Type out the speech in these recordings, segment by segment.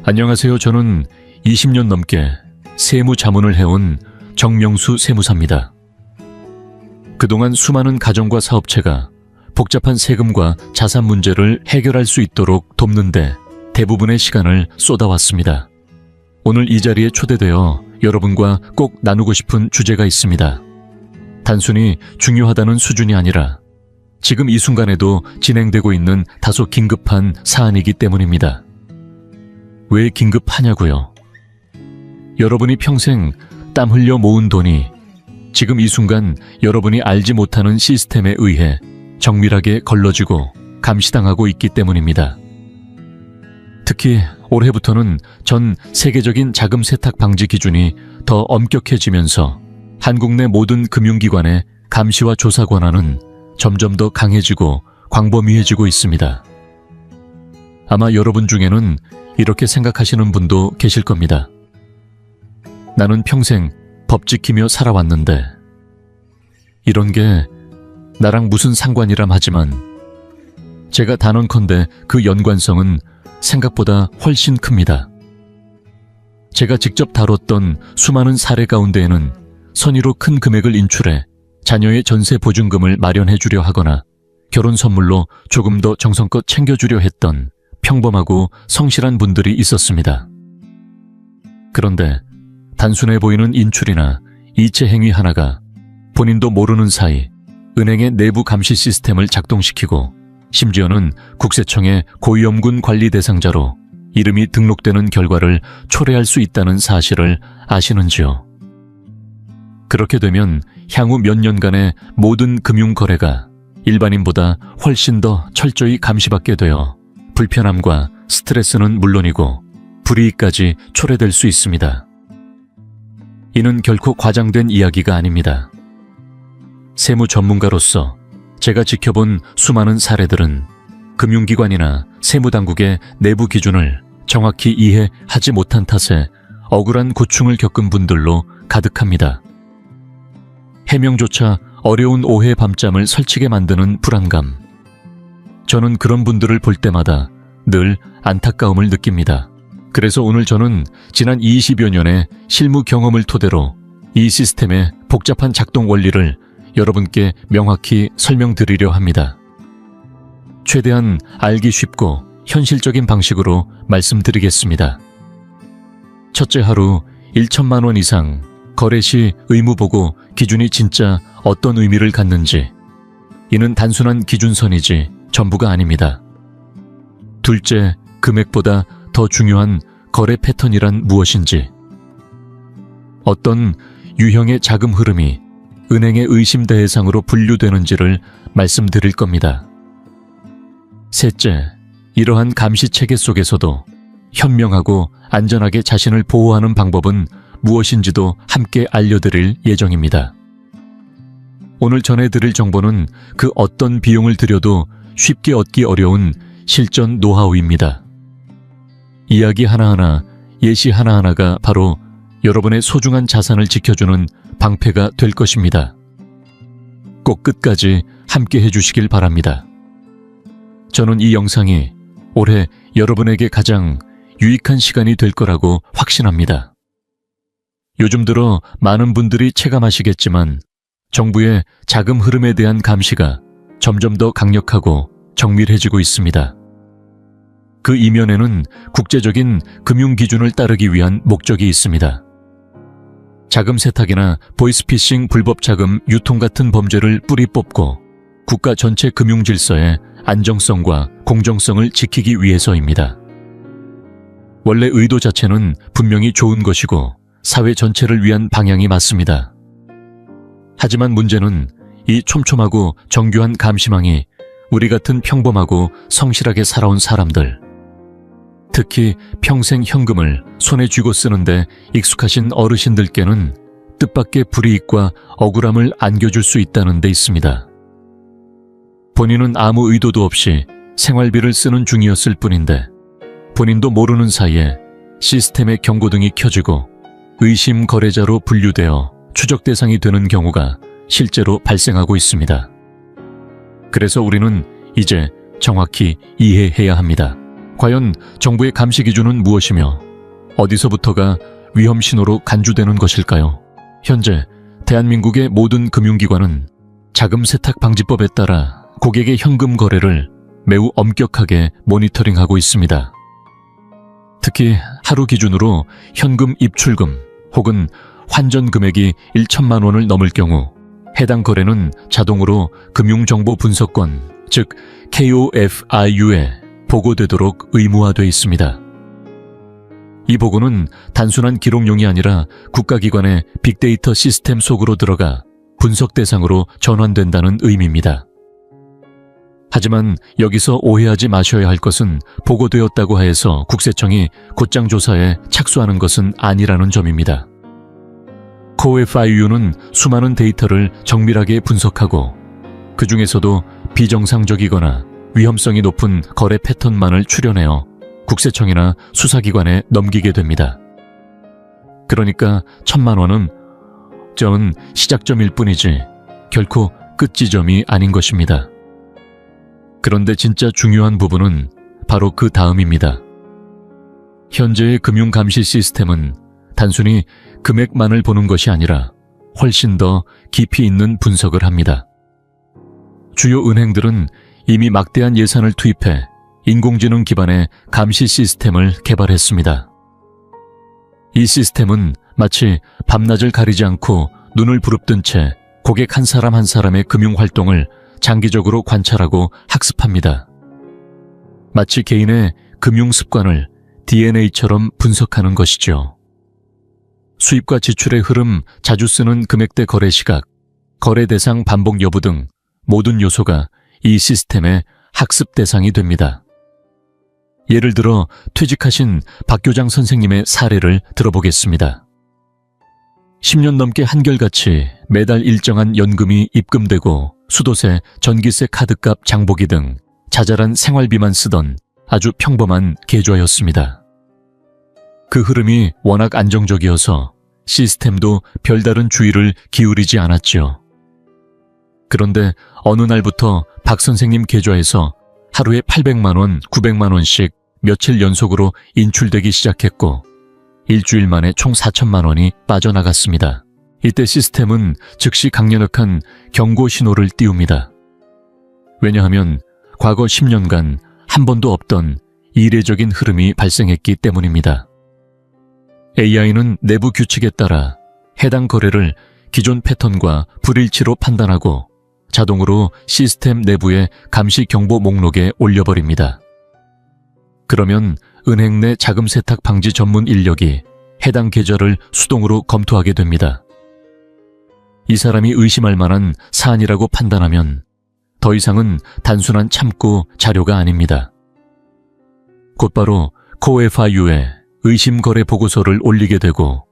안녕하세요. 저는 20년 넘게 세무 자문을 해온 정명수 세무사입니다. 그동안 수많은 가정과 사업체가 복잡한 세금과 자산 문제를 해결할 수 있도록 돕는 데 대부분의 시간을 쏟아왔습니다. 오늘 이 자리에 초대되어 여러분과 꼭 나누고 싶은 주제가 있습니다. 단순히 중요하다는 수준이 아니라 지금 이 순간에도 진행되고 있는 다소 긴급한 사안이기 때문입니다. 왜 긴급하냐고요? 여러분이 평생 땀 흘려 모은 돈이 지금 이 순간 여러분이 알지 못하는 시스템에 의해 정밀하게 걸러지고 감시당하고 있기 때문입니다. 특히 올해부터는 전 세계적인 자금 세탁 방지 기준이 더 엄격해지면서 한국 내 모든 금융기관의 감시와 조사 권한은 점점 더 강해지고 광범위해지고 있습니다. 아마 여러분 중에는 이렇게 생각하시는 분도 계실 겁니다. 나는 평생 법 지키며 살아왔는데 이런 게 나랑 무슨 상관이람 하지만 제가 단언컨대 그 연관성은 생각보다 훨씬 큽니다. 제가 직접 다뤘던 수많은 사례 가운데에는 선의로 큰 금액을 인출해 자녀의 전세 보증금을 마련해 주려 하거나 결혼 선물로 조금 더 정성껏 챙겨주려 했던 평범하고 성실한 분들이 있었습니다. 그런데 단순해 보이는 인출이나 이체 행위 하나가 본인도 모르는 사이 은행의 내부 감시 시스템을 작동시키고 심지어는 국세청의 고위험군 관리 대상자로 이름이 등록되는 결과를 초래할 수 있다는 사실을 아시는지요? 그렇게 되면 향후 몇 년간의 모든 금융거래가 일반인보다 훨씬 더 철저히 감시받게 되어 불편함과 스트레스는 물론이고 불이익까지 초래될 수 있습니다. 이는 결코 과장된 이야기가 아닙니다. 세무 전문가로서 제가 지켜본 수많은 사례들은 금융기관이나 세무당국의 내부 기준을 정확히 이해하지 못한 탓에 억울한 고충을 겪은 분들로 가득합니다. 해명조차 어려운 오해 밤잠을 설치게 만드는 불안감. 저는 그런 분들을 볼 때마다 늘 안타까움을 느낍니다. 그래서 오늘 저는 지난 20여 년의 실무 경험을 토대로 이 시스템의 복잡한 작동 원리를 여러분께 명확히 설명드리려 합니다. 최대한 알기 쉽고 현실적인 방식으로 말씀드리겠습니다. 첫째, 하루 1천만 원 이상 거래 시 의무보고 기준이 진짜 어떤 의미를 갖는지, 이는 단순한 기준선이지 전부가 아닙니다. 둘째, 금액보다 더 중요한 거래 패턴이란 무엇인지, 어떤 유형의 자금 흐름이 은행의 의심 대상으로 분류되는지를 말씀드릴 겁니다. 셋째, 이러한 감시 체계 속에서도 현명하고 안전하게 자신을 보호하는 방법은 무엇인지도 함께 알려드릴 예정입니다. 오늘 전해드릴 정보는 그 어떤 비용을 들여도 쉽게 얻기 어려운 실전 노하우입니다. 이야기 하나하나, 예시 하나하나가 바로 여러분의 소중한 자산을 지켜주는 방패가 될 것입니다. 꼭 끝까지 함께 해주시길 바랍니다. 저는 이 영상이 올해 여러분에게 가장 유익한 시간이 될 거라고 확신합니다. 요즘 들어 많은 분들이 체감하시겠지만 정부의 자금 흐름에 대한 감시가 점점 더 강력하고 정밀해지고 있습니다. 그 이면에는 국제적인 금융 기준을 따르기 위한 목적이 있습니다. 자금 세탁이나 보이스피싱 불법 자금 유통 같은 범죄를 뿌리 뽑고 국가 전체 금융 질서의 안정성과 공정성을 지키기 위해서입니다. 원래 의도 자체는 분명히 좋은 것이고 사회 전체를 위한 방향이 맞습니다. 하지만 문제는 이 촘촘하고 정교한 감시망이 우리 같은 평범하고 성실하게 살아온 사람들, 특히 평생 현금을 손에 쥐고 쓰는데 익숙하신 어르신들께는 뜻밖의 불이익과 억울함을 안겨줄 수 있다는 데 있습니다. 본인은 아무 의도도 없이 생활비를 쓰는 중이었을 뿐인데 본인도 모르는 사이에 시스템의 경고등이 켜지고 의심 거래자로 분류되어 추적 대상이 되는 경우가 실제로 발생하고 있습니다. 그래서 우리는 이제 정확히 이해해야 합니다. 과연 정부의 감시 기준은 무엇이며 어디서부터가 위험 신호로 간주되는 것일까요? 현재 대한민국의 모든 금융기관은 자금 세탁 방지법에 따라 고객의 현금 거래를 매우 엄격하게 모니터링하고 있습니다. 특히 하루 기준으로 현금 입출금 혹은 환전 금액이 1천만 원을 넘을 경우 해당 거래는 자동으로 금융정보분석관, 즉 KOFIU에 보고되도록 의무화되어 있습니다. 이 보고는 단순한 기록용이 아니라 국가기관의 빅데이터 시스템 속으로 들어가 분석 대상으로 전환된다는 의미입니다. 하지만 여기서 오해하지 마셔야 할 것은 보고되었다고 하여서 국세청이 곧장 조사에 착수하는 것은 아니라는 점입니다. KOFIU는 수많은 데이터를 정밀하게 분석하고 그 중에서도 비정상적이거나 위험성이 높은 거래 패턴만을 추려내어 국세청이나 수사기관에 넘기게 됩니다. 그러니까 1,000만 원은 시작점일 뿐이지 결코 끝지점이 아닌 것입니다. 그런데 진짜 중요한 부분은 바로 그 다음입니다. 현재의 금융감시 시스템은 단순히 금액만을 보는 것이 아니라 훨씬 더 깊이 있는 분석을 합니다. 주요 은행들은 이미 막대한 예산을 투입해 인공지능 기반의 감시 시스템을 개발했습니다. 이 시스템은 마치 밤낮을 가리지 않고 눈을 부릅뜬 채 고객 한 사람 한 사람의 금융활동을 장기적으로 관찰하고 학습합니다. 마치 개인의 금융습관을 DNA처럼 분석하는 것이죠. 수입과 지출의 흐름, 자주 쓰는 금액대 거래 시각, 거래 대상 반복 여부 등 모든 요소가 이 시스템의 학습 대상이 됩니다. 예를 들어 퇴직하신 박 교장 선생님의 사례를 들어보겠습니다. 10년 넘게 한결같이 매달 일정한 연금이 입금되고 수도세, 전기세 카드값 장보기 등 자잘한 생활비만 쓰던 아주 평범한 계좌였습니다. 그 흐름이 워낙 안정적이어서 시스템도 별다른 주의를 기울이지 않았죠. 그런데 어느 날부터 박 선생님 계좌에서 하루에 800만 원, 900만 원씩 며칠 연속으로 인출되기 시작했고 일주일 만에 총 4천만 원이 빠져나갔습니다. 이때 시스템은 즉시 강력한 경고 신호를 띄웁니다. 왜냐하면 과거 10년간 한 번도 없던 이례적인 흐름이 발생했기 때문입니다. AI는 내부 규칙에 따라 해당 거래를 기존 패턴과 불일치로 판단하고 자동으로 시스템 내부의 감시 경보 목록에 올려버립니다. 그러면 은행 내 자금 세탁 방지 전문 인력이 해당 계좌를 수동으로 검토하게 됩니다. 이 사람이 의심할 만한 사안이라고 판단하면 더 이상은 단순한 참고 자료가 아닙니다. 곧바로 KOFIU에 의심 거래 보고서를 올리게 되고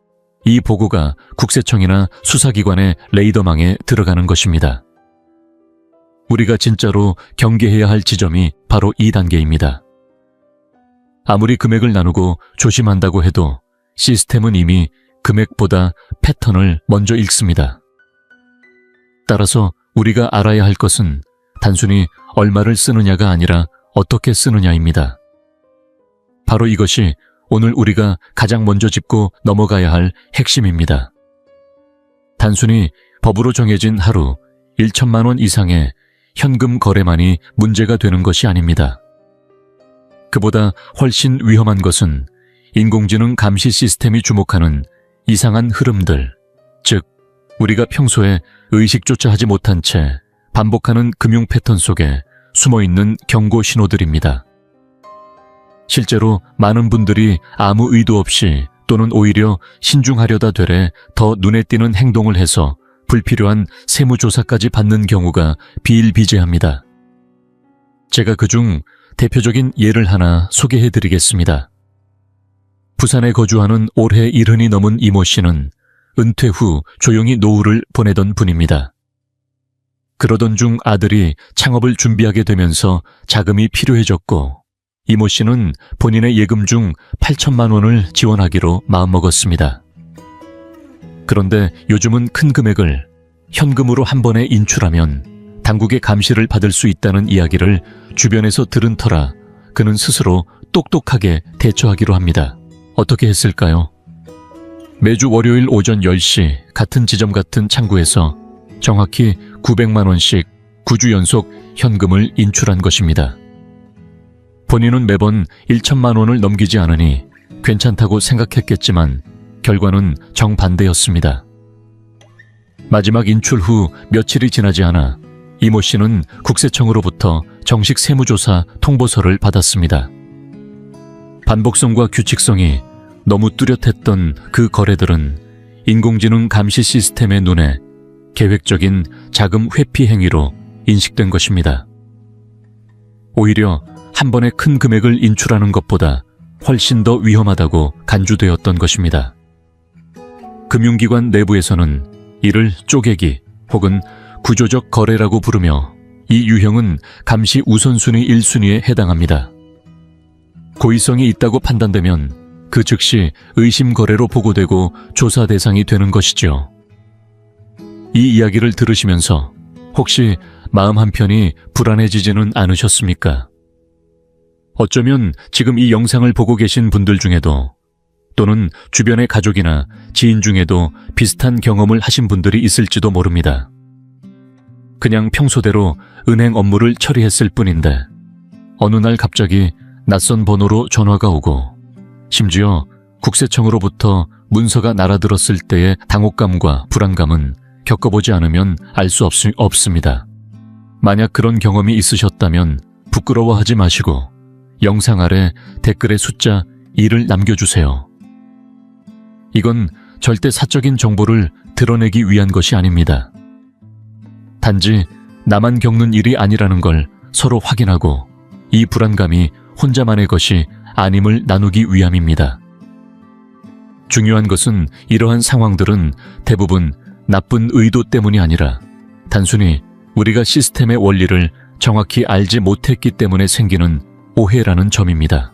이 보고가 국세청이나 수사기관의 레이더망에 들어가는 것입니다. 우리가 진짜로 경계해야 할 지점이 바로 이 단계입니다. 아무리 금액을 나누고 조심한다고 해도 시스템은 이미 금액보다 패턴을 먼저 읽습니다. 따라서 우리가 알아야 할 것은 단순히 얼마를 쓰느냐가 아니라 어떻게 쓰느냐입니다. 바로 이것이 오늘 우리가 가장 먼저 짚고 넘어가야 할 핵심입니다. 단순히 법으로 정해진 하루 1천만 원 이상의 현금 거래만이 문제가 되는 것이 아닙니다. 그보다 훨씬 위험한 것은 인공지능 감시 시스템이 주목하는 이상한 흐름들, 즉 우리가 평소에 의식조차 하지 못한 채 반복하는 금융 패턴 속에 숨어있는 경고 신호들입니다. 실제로 많은 분들이 아무 의도 없이 또는 오히려 신중하려다 되래 더 눈에 띄는 행동을 해서 불필요한 세무조사까지 받는 경우가 비일비재합니다. 제가 그중 대표적인 예를 하나 소개해드리겠습니다. 부산에 거주하는 올해 70이 넘은 이모 씨는 은퇴 후 조용히 노후를 보내던 분입니다. 그러던 중 아들이 창업을 준비하게 되면서 자금이 필요해졌고 이모 씨는 본인의 예금 중 8천만 원을 지원하기로 마음먹었습니다. 그런데 요즘은 큰 금액을 현금으로 한 번에 인출하면 당국의 감시를 받을 수 있다는 이야기를 주변에서 들은 터라 그는 스스로 똑똑하게 대처하기로 합니다. 어떻게 했을까요? 매주 월요일 오전 10시 같은 지점 같은 창구에서 정확히 900만 원씩 9주 연속 현금을 인출한 것입니다. 본인은 매번 1천만 원을 넘기지 않으니 괜찮다고 생각했겠지만 결과는 정반대였습니다. 마지막 인출 후 며칠이 지나지 않아 이모 씨는 국세청으로부터 정식 세무조사 통보서를 받았습니다. 반복성과 규칙성이 너무 뚜렷했던 그 거래들은 인공지능 감시 시스템의 눈에 계획적인 자금 회피 행위로 인식된 것입니다. 오히려 한 번에 큰 금액을 인출하는 것보다 훨씬 더 위험하다고 간주되었던 것입니다. 금융기관 내부에서는 이를 쪼개기 혹은 구조적 거래라고 부르며 이 유형은 감시 우선순위 1순위에 해당합니다. 고의성이 있다고 판단되면 그 즉시 의심 거래로 보고되고 조사 대상이 되는 것이죠. 이 이야기를 들으시면서 혹시 마음 한편이 불안해지지는 않으셨습니까? 어쩌면 지금 이 영상을 보고 계신 분들 중에도 또는 주변의 가족이나 지인 중에도 비슷한 경험을 하신 분들이 있을지도 모릅니다. 그냥 평소대로 은행 업무를 처리했을 뿐인데 어느 날 갑자기 낯선 번호로 전화가 오고 심지어 국세청으로부터 문서가 날아들었을 때의 당혹감과 불안감은 겪어보지 않으면 알 수 없습니다. 만약 그런 경험이 있으셨다면 부끄러워하지 마시고 영상 아래 댓글에 숫자 2를 남겨주세요. 이건 절대 사적인 정보를 드러내기 위한 것이 아닙니다. 단지 나만 겪는 일이 아니라는 걸 서로 확인하고 이 불안감이 혼자만의 것이 아님을 나누기 위함입니다. 중요한 것은 이러한 상황들은 대부분 나쁜 의도 때문이 아니라 단순히 우리가 시스템의 원리를 정확히 알지 못했기 때문에 생기는 오해라는 점입니다.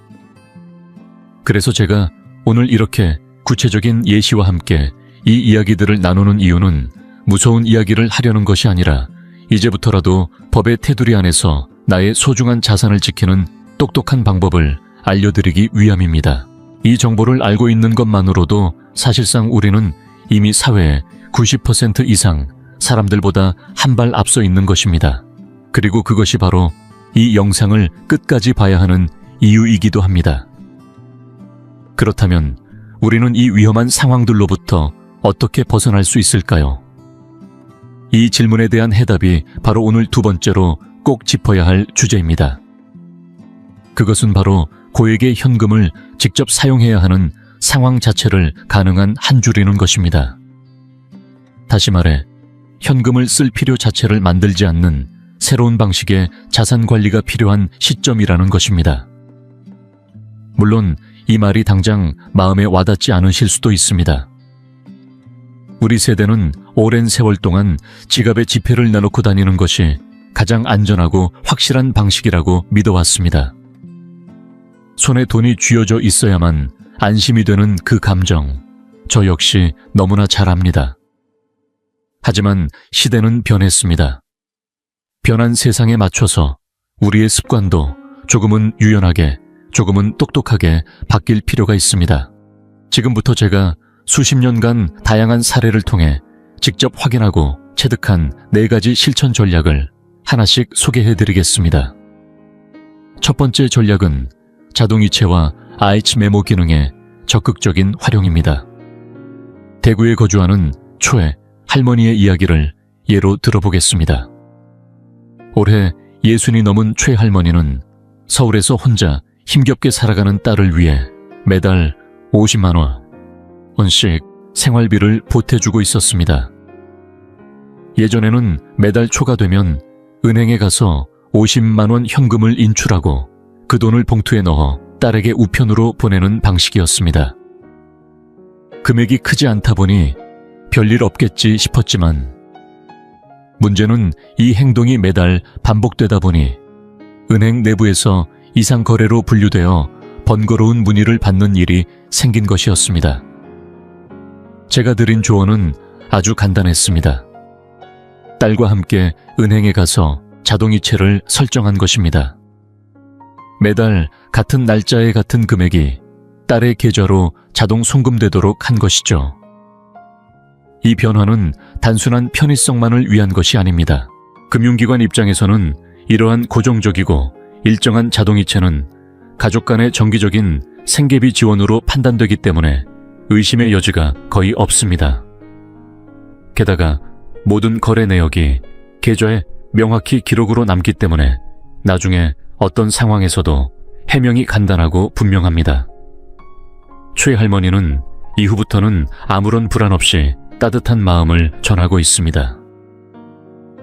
그래서 제가 오늘 이렇게 구체적인 예시와 함께 이 이야기들을 나누는 이유는 무서운 이야기를 하려는 것이 아니라 이제부터라도 법의 테두리 안에서 나의 소중한 자산을 지키는 똑똑한 방법을 알려드리기 위함입니다. 이 정보를 알고 있는 것만으로도 사실상 우리는 이미 사회의 90% 이상 사람들보다 한 발 앞서 있는 것입니다. 그리고 그것이 바로 이 영상을 끝까지 봐야 하는 이유이기도 합니다. 그렇다면 우리는 이 위험한 상황들로부터 어떻게 벗어날 수 있을까요? 이 질문에 대한 해답이 바로 오늘 두 번째로 꼭 짚어야 할 주제입니다. 그것은 바로 고액의 현금을 직접 사용해야 하는 상황 자체를 가능한 한 줄이는 것입니다. 다시 말해, 현금을 쓸 필요 자체를 만들지 않는 새로운 방식의 자산 관리가 필요한 시점이라는 것입니다. 물론 이 말이 당장 마음에 와닿지 않으실 수도 있습니다. 우리 세대는 오랜 세월 동안 지갑에 지폐를 내놓고 다니는 것이 가장 안전하고 확실한 방식이라고 믿어왔습니다. 손에 돈이 쥐어져 있어야만 안심이 되는 그 감정, 저 역시 너무나 잘 압니다. 하지만 시대는 변했습니다. 변한 세상에 맞춰서 우리의 습관도 조금은 유연하게, 조금은 똑똑하게 바뀔 필요가 있습니다. 지금부터 제가 수십 년간 다양한 사례를 통해 직접 확인하고 체득한 4가지 실천 전략을 하나씩 소개해드리겠습니다. 첫 번째 전략은 자동이체와 아이치 메모 기능의 적극적인 활용입니다. 대구에 거주하는 초에 할머니의 이야기를 예로 들어보겠습니다. 올해 60이 넘은 최 할머니는 서울에서 혼자 힘겹게 살아가는 딸을 위해 매달 50만 원씩 생활비를 보태주고 있었습니다. 예전에는 매달 초가 되면 은행에 가서 50만 원 현금을 인출하고 그 돈을 봉투에 넣어 딸에게 우편으로 보내는 방식이었습니다. 금액이 크지 않다 보니 별일 없겠지 싶었지만 문제는 이 행동이 매달 반복되다 보니 은행 내부에서 이상 거래로 분류되어 번거로운 문의를 받는 일이 생긴 것이었습니다. 제가 드린 조언은 아주 간단했습니다. 딸과 함께 은행에 가서 자동이체를 설정한 것입니다. 매달 같은 날짜에 같은 금액이 딸의 계좌로 자동 송금되도록 한 것이죠. 이 변화는 단순한 편의성만을 위한 것이 아닙니다. 금융기관 입장에서는 이러한 고정적이고 일정한 자동이체는 가족 간의 정기적인 생계비 지원으로 판단되기 때문에 의심의 여지가 거의 없습니다. 게다가 모든 거래 내역이 계좌에 명확히 기록으로 남기 때문에 나중에 어떤 상황에서도 해명이 간단하고 분명합니다. 최 할머니는 이후부터는 아무런 불안 없이 따뜻한 마음을 전하고 있습니다.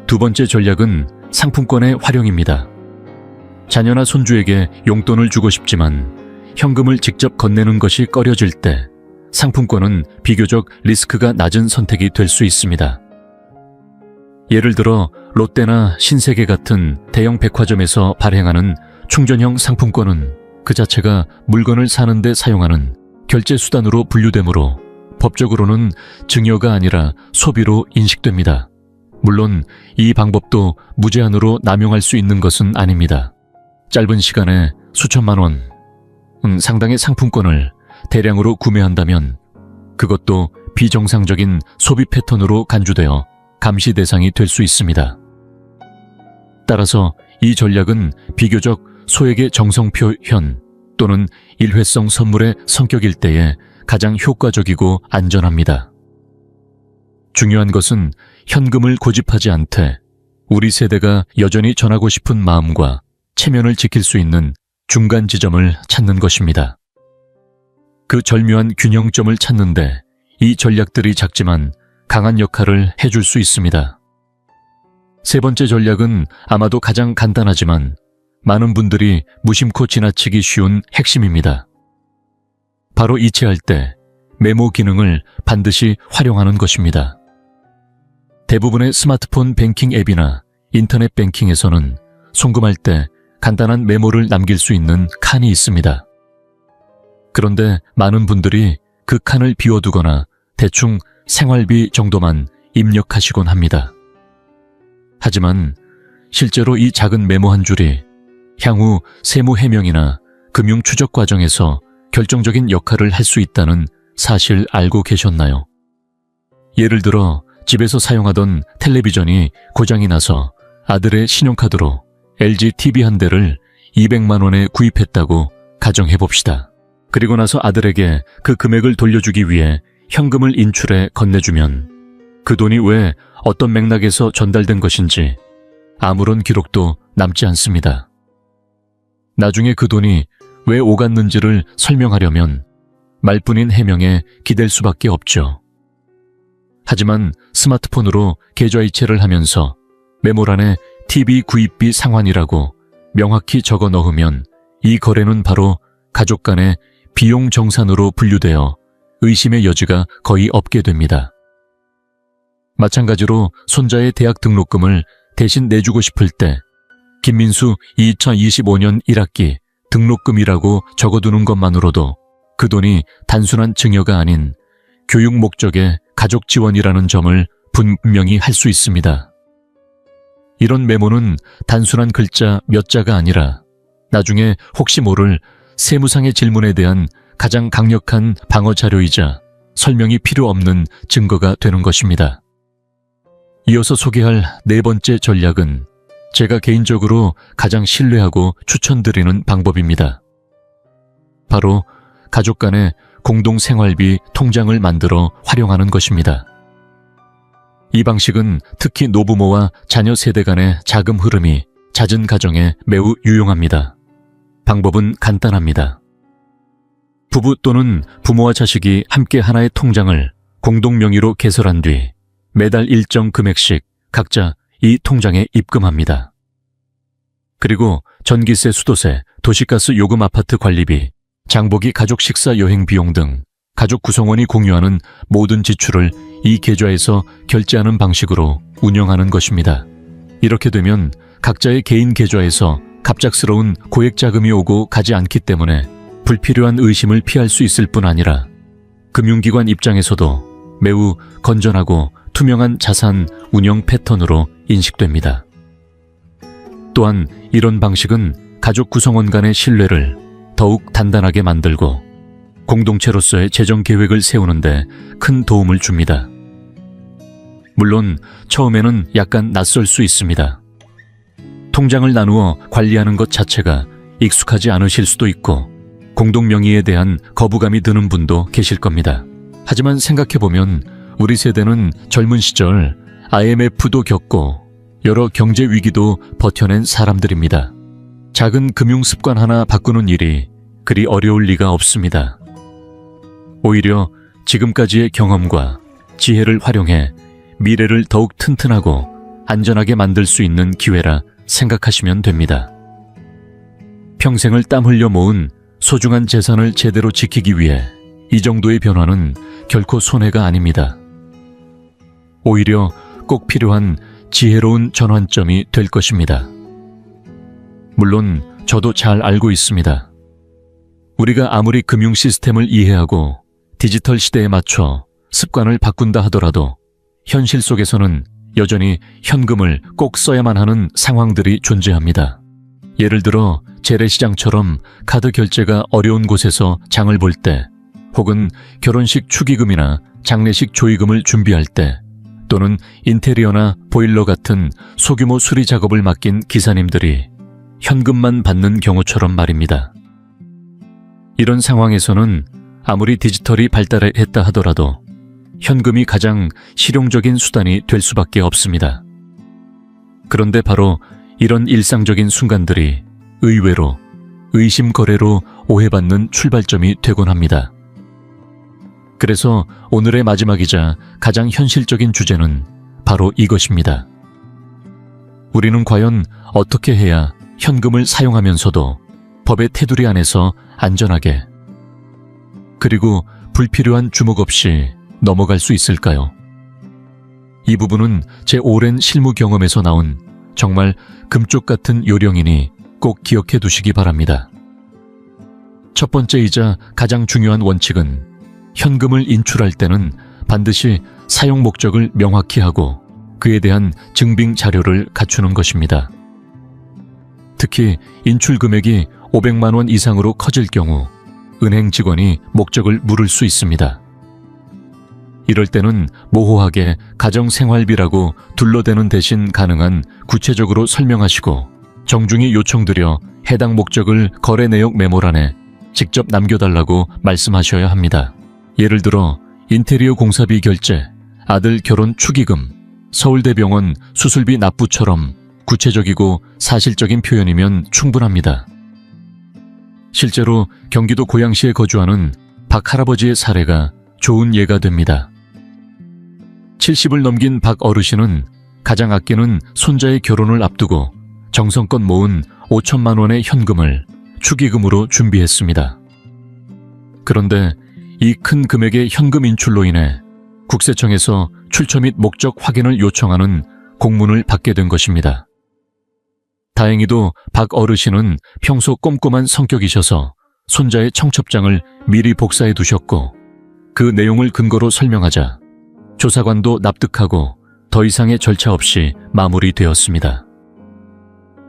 두 번째 전략은 상품권의 활용입니다. 자녀나 손주에게 용돈을 주고 싶지만 현금을 직접 건네는 것이 꺼려질 때 상품권은 비교적 리스크가 낮은 선택이 될 수 있습니다. 예를 들어 롯데나 신세계 같은 대형 백화점에서 발행하는 충전형 상품권은 그 자체가 물건을 사는 데 사용하는 결제 수단으로 분류되므로 법적으로는 증여가 아니라 소비로 인식됩니다. 물론 이 방법도 무제한으로 남용할 수 있는 것은 아닙니다. 짧은 시간에 수천만 원 상당의 상품권을 대량으로 구매한다면 그것도 비정상적인 소비 패턴으로 간주되어 감시 대상이 될 수 있습니다. 따라서 이 전략은 비교적 소액의 정성 표현 또는 일회성 선물의 성격일 때에 가장 효과적이고 안전합니다. 중요한 것은 현금을 고집하지 않되 우리 세대가 여전히 전하고 싶은 마음과 체면을 지킬 수 있는 중간 지점을 찾는 것입니다. 그 절묘한 균형점을 찾는데 이 전략들이 작지만 강한 역할을 해줄 수 있습니다. 세 번째 전략은 아마도 가장 간단하지만 많은 분들이 무심코 지나치기 쉬운 핵심입니다. 바로 이체할 때 메모 기능을 반드시 활용하는 것입니다. 대부분의 스마트폰 뱅킹 앱이나 인터넷 뱅킹에서는 송금할 때 간단한 메모를 남길 수 있는 칸이 있습니다. 그런데 많은 분들이 그 칸을 비워두거나 대충 생활비 정도만 입력하시곤 합니다. 하지만 실제로 이 작은 메모 한 줄이 향후 세무 해명이나 금융 추적 과정에서 결정적인 역할을 할 수 있다는 사실 알고 계셨나요? 예를 들어 집에서 사용하던 텔레비전이 고장이 나서 아들의 신용카드로 LG TV 한 대를 200만 원에 구입했다고 가정해봅시다. 그리고 나서 아들에게 그 금액을 돌려주기 위해 현금을 인출해 건네주면 그 돈이 왜 어떤 맥락에서 전달된 것인지 아무런 기록도 남지 않습니다. 나중에 그 돈이 왜 오갔는지를 설명하려면 말뿐인 해명에 기댈 수밖에 없죠. 하지만 스마트폰으로 계좌이체를 하면서 메모란에 TV 구입비 상환이라고 명확히 적어 넣으면 이 거래는 바로 가족 간의 비용 정산으로 분류되어 의심의 여지가 거의 없게 됩니다. 마찬가지로 손자의 대학 등록금을 대신 내주고 싶을 때 김민수 2025년 1학기 등록금이라고 적어두는 것만으로도 그 돈이 단순한 증여가 아닌 교육 목적의 가족 지원이라는 점을 분명히 할 수 있습니다. 이런 메모는 단순한 글자 몇 자가 아니라 나중에 혹시 모를 세무상의 질문에 대한 가장 강력한 방어 자료이자 설명이 필요 없는 증거가 되는 것입니다. 이어서 소개할 네 번째 전략은 제가 개인적으로 가장 신뢰하고 추천드리는 방법입니다. 바로 가족 간의 공동생활비 통장을 만들어 활용하는 것입니다. 이 방식은 특히 노부모와 자녀 세대 간의 자금 흐름이 잦은 가정에 매우 유용합니다. 방법은 간단합니다. 부부 또는 부모와 자식이 함께 하나의 통장을 공동 명의로 개설한 뒤 매달 일정 금액씩 각자 이 통장에 입금합니다. 그리고 전기세, 수도세, 도시가스 요금, 아파트 관리비, 장보기, 가족 식사, 여행 비용 등 가족 구성원이 공유하는 모든 지출을 이 계좌에서 결제하는 방식으로 운영하는 것입니다. 이렇게 되면 각자의 개인 계좌에서 갑작스러운 고액 자금이 오고 가지 않기 때문에 불필요한 의심을 피할 수 있을 뿐 아니라 금융기관 입장에서도 매우 건전하고 투명한 자산 운영 패턴으로 인식됩니다. 또한 이런 방식은 가족 구성원 간의 신뢰를 더욱 단단하게 만들고 공동체로서의 재정 계획을 세우는데 큰 도움을 줍니다. 물론 처음에는 약간 낯설 수 있습니다. 통장을 나누어 관리하는 것 자체가 익숙하지 않으실 수도 있고 공동 명의에 대한 거부감이 드는 분도 계실 겁니다. 하지만 생각해보면 우리 세대는 젊은 시절 IMF도 겪고 여러 경제 위기도 버텨낸 사람들입니다. 작은 금융 습관 하나 바꾸는 일이 그리 어려울 리가 없습니다. 오히려 지금까지의 경험과 지혜를 활용해 미래를 더욱 튼튼하고 안전하게 만들 수 있는 기회라 생각하시면 됩니다. 평생을 땀 흘려 모은 소중한 재산을 제대로 지키기 위해 이 정도의 변화는 결코 손해가 아닙니다. 오히려 꼭 필요한 지혜로운 전환점이 될 것입니다. 물론 저도 잘 알고 있습니다. 우리가 아무리 금융 시스템을 이해하고 디지털 시대에 맞춰 습관을 바꾼다 하더라도 현실 속에서는 여전히 현금을 꼭 써야만 하는 상황들이 존재합니다. 예를 들어 재래시장처럼 카드 결제가 어려운 곳에서 장을 볼 때, 혹은 결혼식 축의금이나 장례식 조의금을 준비할 때, 또는 인테리어나 보일러 같은 소규모 수리 작업을 맡긴 기사님들이 현금만 받는 경우처럼 말입니다. 이런 상황에서는 아무리 디지털이 발달했다 하더라도 현금이 가장 실용적인 수단이 될 수밖에 없습니다. 그런데 바로 이런 일상적인 순간들이 의외로 의심거래로 오해받는 출발점이 되곤 합니다. 그래서 오늘의 마지막이자 가장 현실적인 주제는 바로 이것입니다. 우리는 과연 어떻게 해야 현금을 사용하면서도 법의 테두리 안에서 안전하게, 그리고 불필요한 주목 없이 넘어갈 수 있을까요? 이 부분은 제 오랜 실무 경험에서 나온 정말 금쪽 같은 요령이니 꼭 기억해 두시기 바랍니다. 첫 번째이자 가장 중요한 원칙은 현금을 인출할 때는 반드시 사용 목적을 명확히 하고 그에 대한 증빙 자료를 갖추는 것입니다. 특히 인출 금액이 500만 원 이상으로 커질 경우 은행 직원이 목적을 물을 수 있습니다. 이럴 때는 모호하게 가정생활비라고 둘러대는 대신 가능한 구체적으로 설명하시고 정중히 요청드려 해당 목적을 거래 내역 메모란에 직접 남겨달라고 말씀하셔야 합니다. 예를 들어 인테리어 공사비 결제, 아들 결혼 축의금, 서울대병원 수술비 납부처럼 구체적이고 사실적인 표현이면 충분합니다. 실제로 경기도 고양시에 거주하는 박 할아버지의 사례가 좋은 예가 됩니다. 70을 넘긴 박 어르신은 가장 아끼는 손자의 결혼을 앞두고 정성껏 모은 5천만 원의 현금을 축의금으로 준비했습니다. 그런데 이 큰 금액의 현금 인출로 인해 국세청에서 출처 및 목적 확인을 요청하는 공문을 받게 된 것입니다. 다행히도 박 어르신은 평소 꼼꼼한 성격이셔서 손자의 청첩장을 미리 복사해 두셨고 그 내용을 근거로 설명하자 조사관도 납득하고 더 이상의 절차 없이 마무리되었습니다.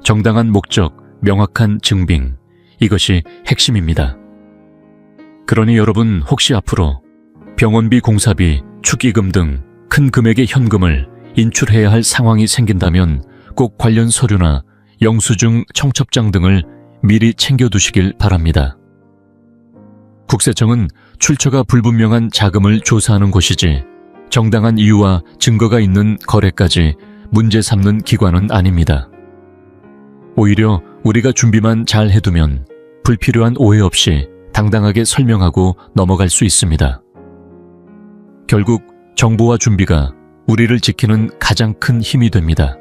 정당한 목적, 명확한 증빙, 이것이 핵심입니다. 그러니 여러분 혹시 앞으로 병원비, 공사비, 축의금 등 큰 금액의 현금을 인출해야 할 상황이 생긴다면 꼭 관련 서류나 영수증, 청첩장 등을 미리 챙겨두시길 바랍니다. 국세청은 출처가 불분명한 자금을 조사하는 곳이지 정당한 이유와 증거가 있는 거래까지 문제 삼는 기관은 아닙니다. 오히려 우리가 준비만 잘 해두면 불필요한 오해 없이 당당하게 설명하고 넘어갈 수 있습니다. 결국 정보와 준비가 우리를 지키는 가장 큰 힘이 됩니다.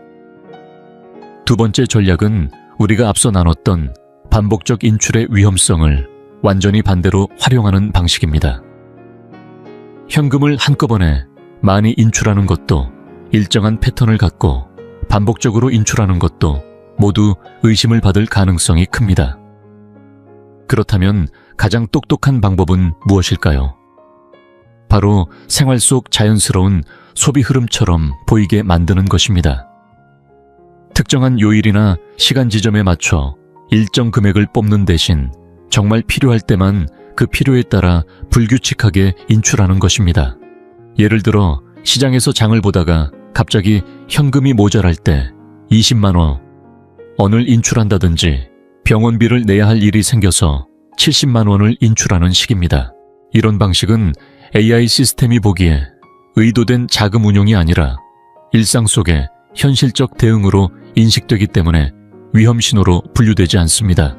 두 번째 전략은 우리가 앞서 나눴던 반복적 인출의 위험성을 완전히 반대로 활용하는 방식입니다. 현금을 한꺼번에 많이 인출하는 것도 일정한 패턴을 갖고 반복적으로 인출하는 것도 모두 의심을 받을 가능성이 큽니다. 그렇다면 가장 똑똑한 방법은 무엇일까요? 바로 생활 속 자연스러운 소비 흐름처럼 보이게 만드는 것입니다. 특정한 요일이나 시간 지점에 맞춰 일정 금액을 뽑는 대신 정말 필요할 때만 그 필요에 따라 불규칙하게 인출하는 것입니다. 예를 들어 시장에서 장을 보다가 갑자기 현금이 모자랄 때 20만 원을 인출한다든지 병원비를 내야 할 일이 생겨서 70만 원을 인출하는 식입니다. 이런 방식은 AI 시스템이 보기에 의도된 자금 운용이 아니라 일상 속의 현실적 대응으로 인식되기 때문에 위험 신호로 분류되지 않습니다.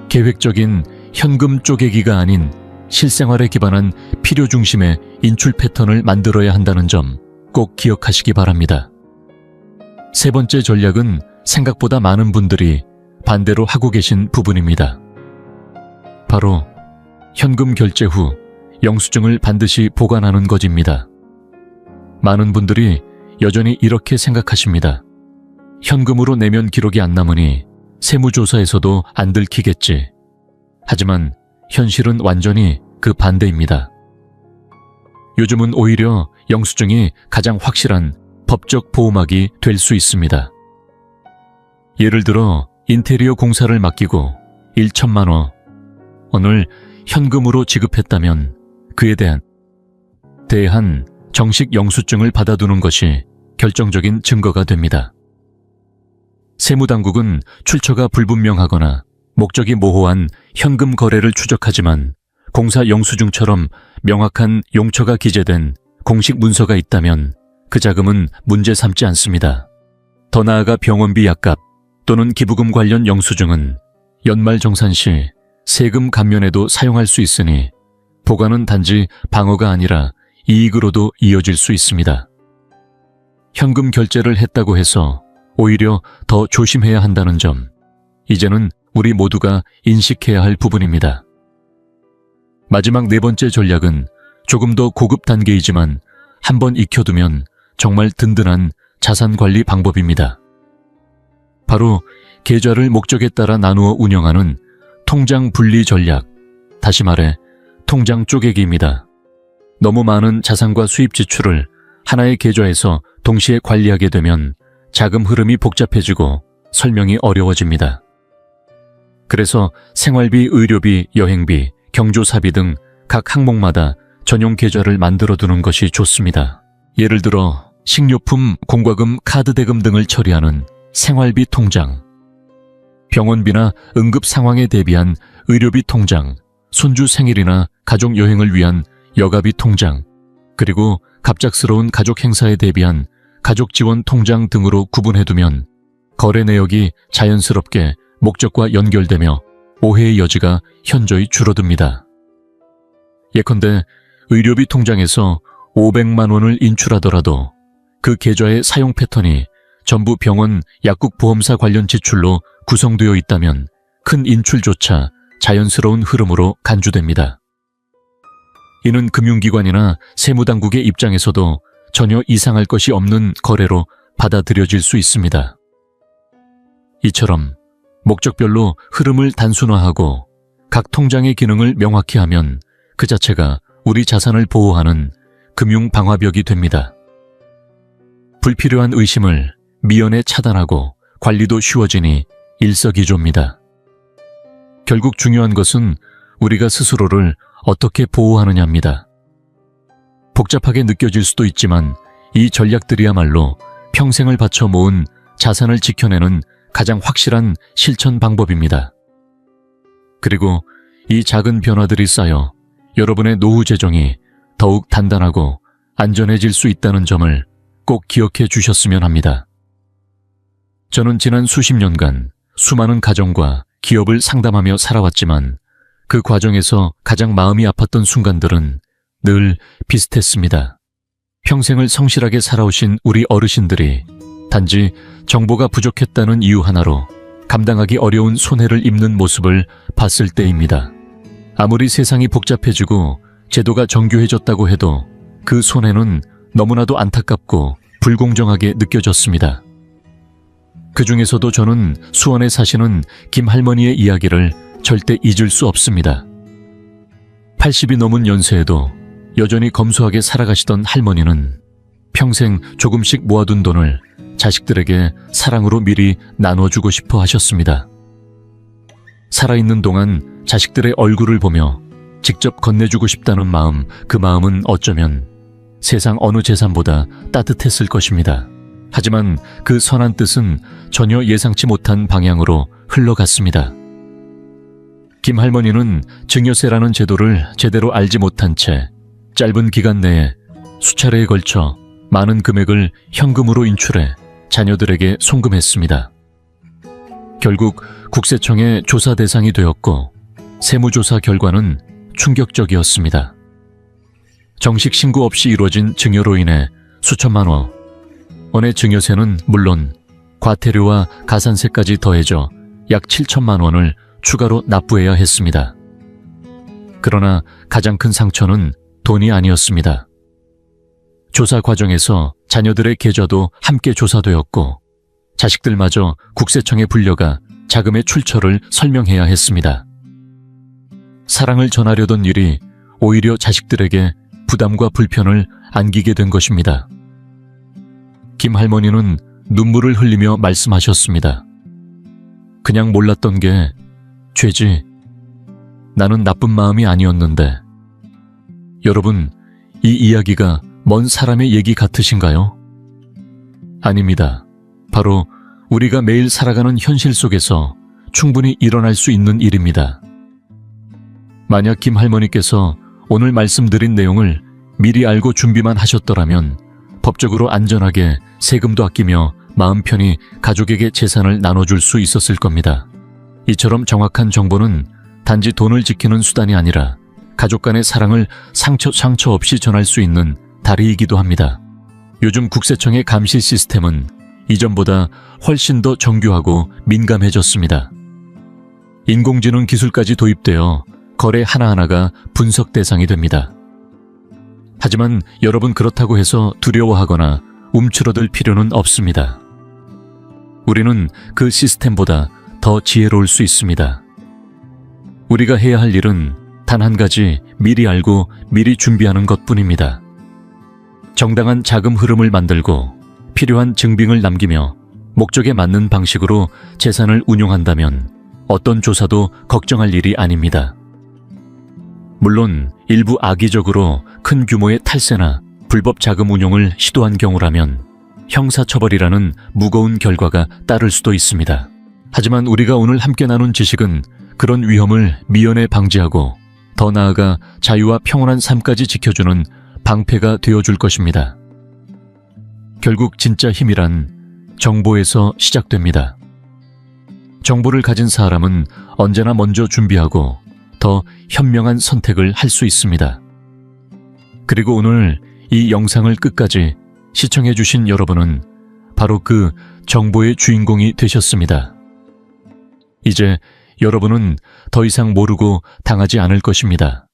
계획적인 현금 쪼개기가 아닌 실생활에 기반한 필요 중심의 인출 패턴을 만들어야 한다는 점 꼭 기억하시기 바랍니다. 세 번째 전략은 생각보다 많은 분들이 반대로 하고 계신 부분입니다. 바로 현금 결제 후 영수증을 반드시 보관하는 것입니다. 많은 분들이 여전히 이렇게 생각하십니다. 현금으로 내면 기록이 안 남으니 세무조사에서도 안 들키겠지. 하지만 현실은 완전히 그 반대입니다. 요즘은 오히려 영수증이 가장 확실한 법적 보호막이 될 수 있습니다. 예를 들어 인테리어 공사를 맡기고 1천만 원을 현금으로 지급했다면 그에 대한 정식 영수증을 받아두는 것이 결정적인 증거가 됩니다. 세무당국은 출처가 불분명하거나 목적이 모호한 현금 거래를 추적하지만 공사 영수증처럼 명확한 용처가 기재된 공식 문서가 있다면 그 자금은 문제 삼지 않습니다. 더 나아가 병원비 약값 또는 기부금 관련 영수증은 연말정산 시 세금 감면에도 사용할 수 있으니 보관은 단지 방어가 아니라 이익으로도 이어질 수 있습니다. 현금 결제를 했다고 해서 오히려 더 조심해야 한다는 점, 이제는 우리 모두가 인식해야 할 부분입니다. 마지막 네 번째 전략은 조금 더 고급 단계이지만 한번 익혀두면 정말 든든한 자산 관리 방법입니다. 바로 계좌를 목적에 따라 나누어 운영하는 통장 분리 전략, 다시 말해 통장 쪼개기입니다. 너무 많은 자산과 수입 지출을 하나의 계좌에서 동시에 관리하게 되면 자금 흐름이 복잡해지고 설명이 어려워집니다. 그래서 생활비, 의료비, 여행비, 경조사비 등 각 항목마다 전용 계좌를 만들어 두는 것이 좋습니다. 예를 들어 식료품, 공과금, 카드 대금 등을 처리하는 생활비 통장, 병원비나 응급 상황에 대비한 의료비 통장, 손주 생일이나 가족 여행을 위한 여가비 통장, 그리고 갑작스러운 가족 행사에 대비한 가족 지원 통장 등으로 구분해두면 거래 내역이 자연스럽게 목적과 연결되며 오해의 여지가 현저히 줄어듭니다. 예컨대 의료비 통장에서 500만 원을 인출하더라도 그 계좌의 사용 패턴이 전부 병원, 약국, 보험사 관련 지출로 구성되어 있다면 큰 인출조차 자연스러운 흐름으로 간주됩니다. 이는 금융기관이나 세무당국의 입장에서도 전혀 이상할 것이 없는 거래로 받아들여질 수 있습니다. 이처럼 목적별로 흐름을 단순화하고 각 통장의 기능을 명확히 하면 그 자체가 우리 자산을 보호하는 금융 방화벽이 됩니다. 불필요한 의심을 미연에 차단하고 관리도 쉬워지니 일석이조입니다. 결국 중요한 것은 우리가 스스로를 어떻게 보호하느냐입니다. 복잡하게 느껴질 수도 있지만 이 전략들이야말로 평생을 바쳐 모은 자산을 지켜내는 가장 확실한 실천 방법입니다. 그리고 이 작은 변화들이 쌓여 여러분의 노후 재정이 더욱 단단하고 안전해질 수 있다는 점을 꼭 기억해 주셨으면 합니다. 저는 지난 수십 년간 수많은 가정과 기업을 상담하며 살아왔지만 그 과정에서 가장 마음이 아팠던 순간들은 늘 비슷했습니다. 평생을 성실하게 살아오신 우리 어르신들이 단지 정보가 부족했다는 이유 하나로 감당하기 어려운 손해를 입는 모습을 봤을 때입니다. 아무리 세상이 복잡해지고 제도가 정교해졌다고 해도 그 손해는 너무나도 안타깝고 불공정하게 느껴졌습니다. 그 중에서도 저는 수원에 사시는 김할머니의 이야기를 절대 잊을 수 없습니다. 80이 넘은 연세에도 여전히 검소하게 살아가시던 할머니는 평생 조금씩 모아둔 돈을 자식들에게 사랑으로 미리 나눠주고 싶어 하셨습니다. 살아있는 동안 자식들의 얼굴을 보며 직접 건네주고 싶다는 마음, 그 마음은 어쩌면 세상 어느 재산보다 따뜻했을 것입니다. 하지만 그 선한 뜻은 전혀 예상치 못한 방향으로 흘러갔습니다. 김 할머니는 증여세라는 제도를 제대로 알지 못한 채 짧은 기간 내에 수차례에 걸쳐 많은 금액을 현금으로 인출해 자녀들에게 송금했습니다. 결국 국세청의 조사 대상이 되었고 세무조사 결과는 충격적이었습니다. 정식 신고 없이 이루어진 증여로 인해 수천만 원의 증여세는 물론 과태료와 가산세까지 더해져 약 7천만 원을 추가로 납부해야 했습니다. 그러나 가장 큰 상처는 돈이 아니었습니다. 조사 과정에서 자녀들의 계좌도 함께 조사되었고 자식들마저 국세청에 불려가 자금의 출처를 설명해야 했습니다. 사랑을 전하려던 일이 오히려 자식들에게 부담과 불편을 안기게 된 것입니다. 김 할머니는 눈물을 흘리며 말씀하셨습니다. 그냥 몰랐던 게 죄지. 나는 나쁜 마음이 아니었는데. 여러분, 이 이야기가 먼 사람의 얘기 같으신가요? 아닙니다. 바로 우리가 매일 살아가는 현실 속에서 충분히 일어날 수 있는 일입니다. 만약 김 할머니께서 오늘 말씀드린 내용을 미리 알고 준비만 하셨더라면 법적으로 안전하게 세금도 아끼며 마음 편히 가족에게 재산을 나눠줄 수 있었을 겁니다. 이처럼 정확한 정보는 단지 돈을 지키는 수단이 아니라 가족 간의 사랑을 상처 없이 전할 수 있는 다리이기도 합니다. 요즘 국세청의 감시 시스템은 이전보다 훨씬 더 정교하고 민감해졌습니다. 인공지능 기술까지 도입되어 거래 하나하나가 분석 대상이 됩니다. 하지만 여러분, 그렇다고 해서 두려워하거나 움츠러들 필요는 없습니다. 우리는 그 시스템보다 더 지혜로울 수 있습니다. 우리가 해야 할 일은 단 한 가지, 미리 알고 미리 준비하는 것뿐입니다. 정당한 자금 흐름을 만들고 필요한 증빙을 남기며 목적에 맞는 방식으로 재산을 운용한다면 어떤 조사도 걱정할 일이 아닙니다. 물론 일부 악의적으로 큰 규모의 탈세나 불법 자금 운용을 시도한 경우라면 형사처벌이라는 무거운 결과가 따를 수도 있습니다. 하지만 우리가 오늘 함께 나눈 지식은 그런 위험을 미연에 방지하고 더 나아가 자유와 평온한 삶까지 지켜주는 방패가 되어줄 것입니다. 결국 진짜 힘이란 정보에서 시작됩니다. 정보를 가진 사람은 언제나 먼저 준비하고 더 현명한 선택을 할 수 있습니다. 그리고 오늘 이 영상을 끝까지 시청해주신 여러분은 바로 그 정보의 주인공이 되셨습니다. 이제 여러분은 더 이상 모르고 당하지 않을 것입니다.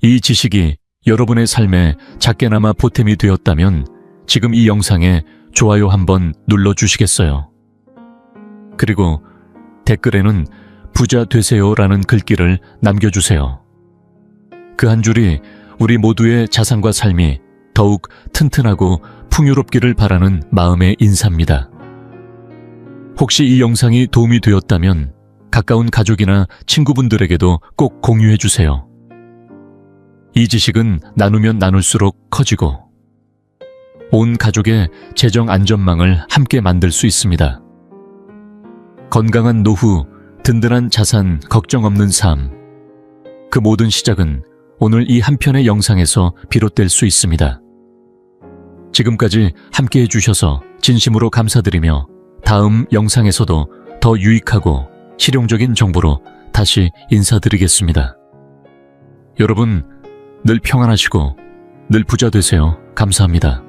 이 지식이 여러분의 삶에 작게나마 보탬이 되었다면 지금 이 영상에 좋아요 한번 눌러주시겠어요? 그리고 댓글에는 부자 되세요라는 글귀를 남겨주세요. 그 한 줄이 우리 모두의 자산과 삶이 더욱 튼튼하고 풍요롭기를 바라는 마음의 인사입니다. 혹시 이 영상이 도움이 되었다면 가까운 가족이나 친구분들에게도 꼭 공유해주세요. 이 지식은 나누면 나눌수록 커지고 온 가족의 재정 안전망을 함께 만들 수 있습니다. 건강한 노후, 든든한 자산, 걱정 없는 삶. 그 모든 시작은 오늘 이 한 편의 영상에서 비롯될 수 있습니다. 지금까지 함께 해주셔서 진심으로 감사드리며 다음 영상에서도 더 유익하고 실용적인 정보로 다시 인사드리겠습니다. 여러분, 늘 평안하시고 늘 부자 되세요. 감사합니다.